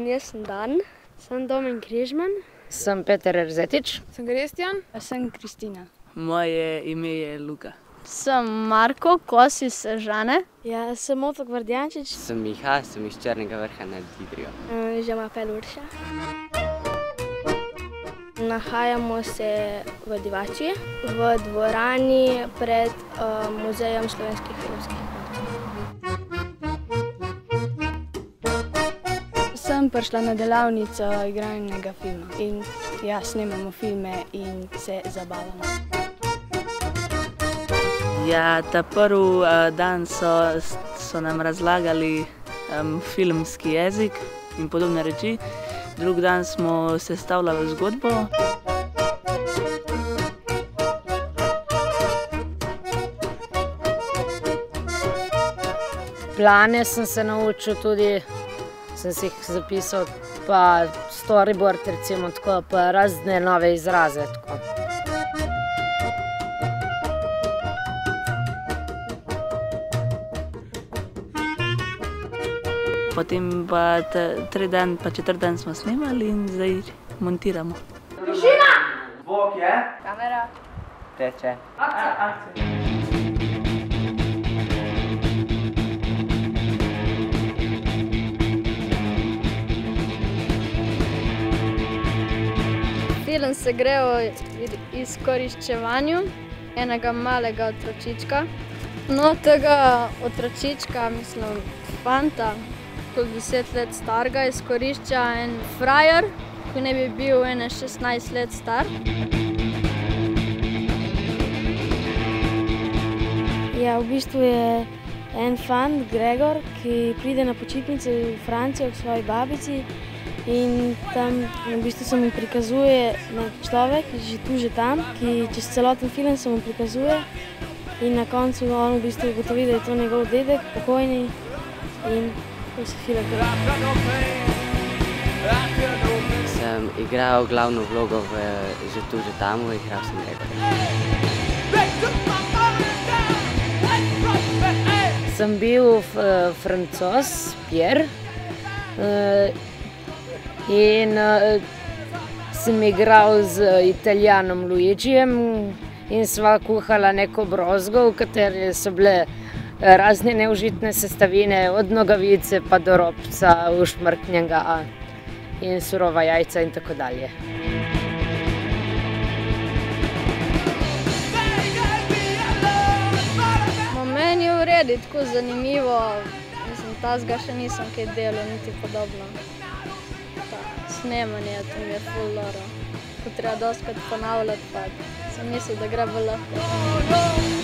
jaz sem Dan. Sem Domen Križman. Sem Peter Erzetič. Sem Kristjan. Sem Kristina. Moje ime je Luka. Sem Marko Kos iz Sežane. Ja, sem Oto Gvardjančič. Sem Miha, sem iz Črnega Vrha nad Idrijo. Žema Pelurša. Nahajamo se v Divači, v dvorani pred Muzejem slovenskih filmskih pravcev. Sem prišla na delavnico igranega filma in snemamo filme in se zabavamo. Ja, ta prvi dan so nam razlagali filmski jezik in podobne reči. Drugi dan smo sestavljali zgodbo. Plane sem se naučil tudi, sem si jih zapisal, pa storyboard recimo tako, pa razne nove izraze tako. Potem pa četrti dan smo snemali in zdaj montiramo. Tišina! Zvok je. Kamera. Teče. Akcija. Film se gre o izkoriščevanju enega malega otročička. No, tega otročička, mislim, fanta, koliko 10 let starega, izkorišča en frajer, ki ne bi bil 16 let star. Ja, v bistvu je en fant, Gregor, ki pride na počitnice v Francijo k svoji babici in tam v bistvu se mu prikazuje nek človek, že tu, že tam, ki čez celoten film se mu prikazuje in na koncu on v bistvu ugotovi, da je to njegov dedek, pokojni in to se film gre. Sem igral glavno vlogo v Že tu, že tam, igral sem Gregorja. Sem bil Francoz, Pierre, in sem igral z Italijanom Luigijem in sva kuhala neko brozgo, v kateri so bile razne neužitne sestavine, od nogavice pa do robca, ušmrknjenega in surova jajca in tako dalje. Meni je v redu, tako zanimivo, mislim, tazga še nisem kaj delal, niti podobno. Snemanje, to mi je ful loro. Ko treba dostikrat ponavljati, pa sem mislil, da gre bolj lahko.